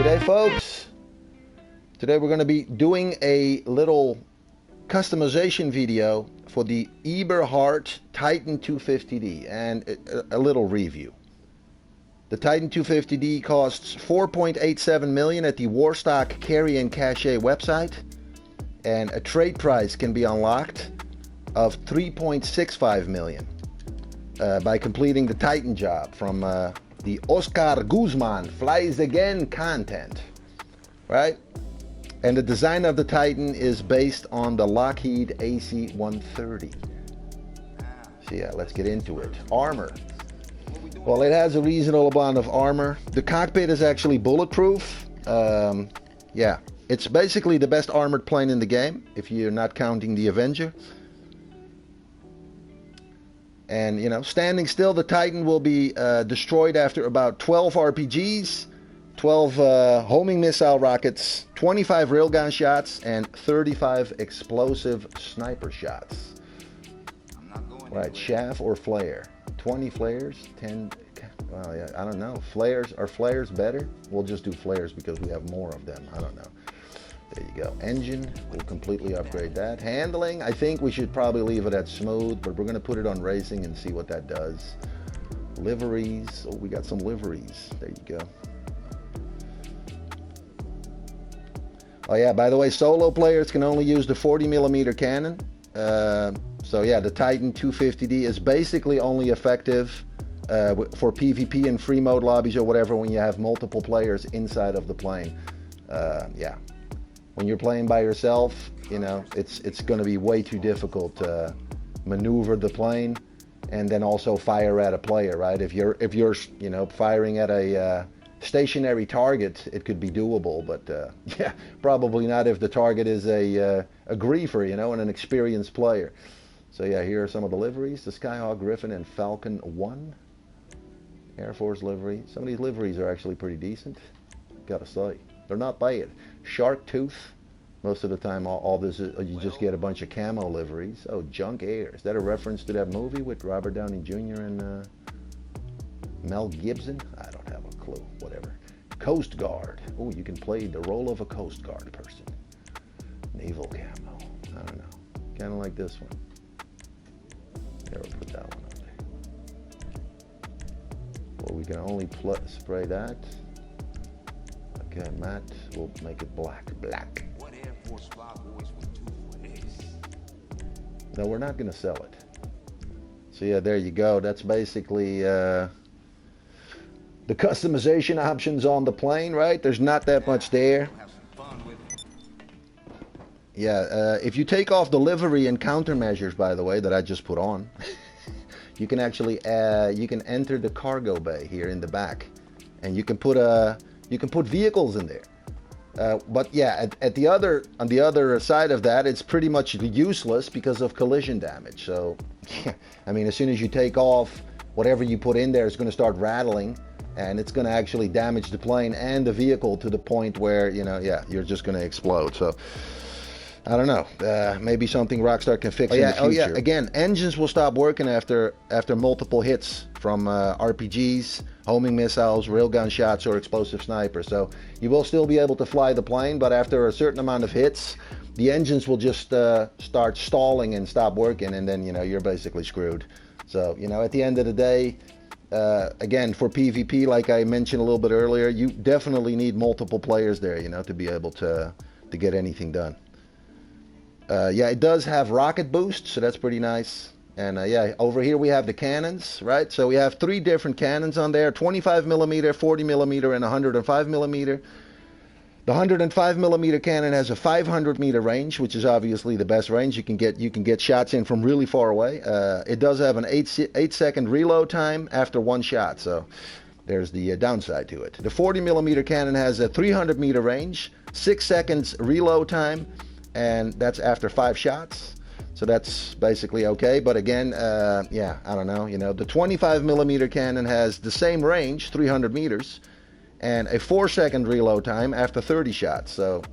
Today, folks, we're going to be doing a little customization video for the Eberhard Titan 250D and a little review. The Titan 250D costs $4.87 million at the Warstock Carry and Cache website, and a trade price can be unlocked of $3.65 million by completing the Titan job from the Oscar Guzman Flies Again content, right? And the design of the Titan is based on the Lockheed AC-130. So yeah, let's get into it. Armor. Well, it has a reasonable amount of armor. The cockpit is actually bulletproof. Yeah, it's basically the best armored plane in the game, if you're not counting the Avenger. And, you know, standing still, the Titan will be destroyed after about 12 RPGs, 12 homing missile rockets, 25 railgun shots, and 35 explosive sniper shots. Right, chaff or flare? 20 flares, 10, well, yeah, I don't know. Flares, are flares better? We'll just do flares because we have more of them. I don't know. There you go. Engine, we'll completely upgrade that. Handling, I think we should probably leave it at smooth, but we're going to put it on racing and see what that does. Liveries, oh, we got some liveries. There you go. Oh yeah, by the way, solo players can only use the 40mm cannon. So yeah, the Titan 250D is basically only effective for PvP and free mode lobbies or whatever when you have multiple players inside of the plane. Yeah. When you're playing by yourself, you know, it's going to be way too difficult to maneuver the plane and then also fire at a player, right? If you're you know, firing at a stationary target, it could be doable, but yeah, probably not if the target is a griefer, you know, and an experienced player. So yeah, here are some of the liveries: the Skyhawk, Griffin, and Falcon 1 Air Force livery. Some of these liveries are actually pretty decent, gotta say. They're not bad. Shark Tooth. Most of the time, all this is, you just get a bunch of camo liveries. Oh, Junk Air. Is that a reference to that movie with Robert Downey Jr. and Mel Gibson? I don't have a clue. Whatever. Coast Guard. Oh, you can play the role of a Coast Guard person. Naval camo. I don't know. Kind of like this one. Never put that one on there. Well, we can only spray that. Okay, matte, we'll make it black. What Air Force flyboys would do for this? No, we're not going to sell it. So yeah, there you go. That's basically the customization options on the plane, right? There's not that much there. Yeah, if you take off the livery and countermeasures, by the way, that I just put on, you can actually you can enter the cargo bay here in the back, and you can put vehicles in there. But yeah, on the other side of that, it's pretty much useless because of collision damage. So, yeah, I mean, as soon as you take off, whatever you put in there is going to start rattling, and it's going to actually damage the plane and the vehicle to the point where, you know, yeah, you're just going to explode. So, I don't know. Maybe something Rockstar can fix in the future. Oh yeah, again, engines will stop working after multiple hits from RPGs, homing missiles, railgun shots, or explosive snipers. So you will still be able to fly the plane, but after a certain amount of hits, the engines will just start stalling and stop working, and then, you know, you're basically screwed. So, you know, at the end of the day, again, for PvP, like I mentioned a little bit earlier, you definitely need multiple players there, you know, to be able to get anything done. Yeah, it does have rocket boost, so that's pretty nice. And yeah, over here we have the cannons, right? So we have 3 different cannons on there: 25mm, 40mm, and 105mm. The 105mm cannon has a 500-meter range, which is obviously the best range. You can get shots in from really far away. It does have an 8-second reload time after 1 shot, so there's the downside to it. The 40mm cannon has a 300-meter range, 6 seconds reload time, and that's after 5 shots. So that's basically okay. But again, yeah, I don't know. You know, the 25mm cannon has the same range, 300 meters, and a 4-second reload time after 30 shots. So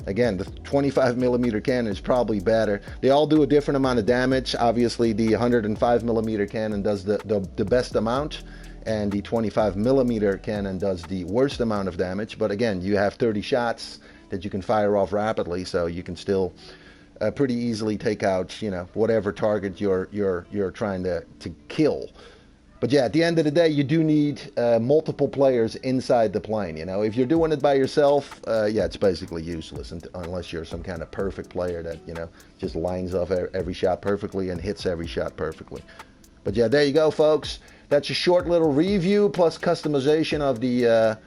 again, the 25mm cannon is probably better. They all do a different amount of damage. Obviously, the 105mm cannon does the best amount, and the 25mm cannon does the worst amount of damage. But again, you have 30 shots that you can fire off rapidly, so you can still pretty easily take out, you know, whatever target you're trying to kill. But yeah, at the end of the day, you do need multiple players inside the plane. You know, if you're doing it by yourself, yeah, it's basically useless unless you're some kind of perfect player that, you know, just lines off every shot perfectly and hits every shot perfectly. But yeah, there you go, folks. That's a short little review plus customization of the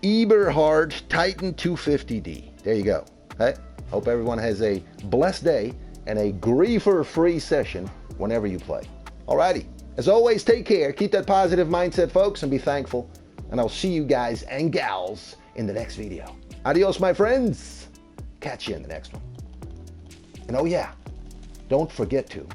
Eberhard Titan 250D. There you go. Hey, hope everyone has a blessed day and a griefer-free session whenever you play. Alrighty. As always, take care, keep that positive mindset, folks, and be thankful. And I'll see you guys and gals in the next video. Adios, my friends. Catch you in the next one. And oh yeah, don't forget to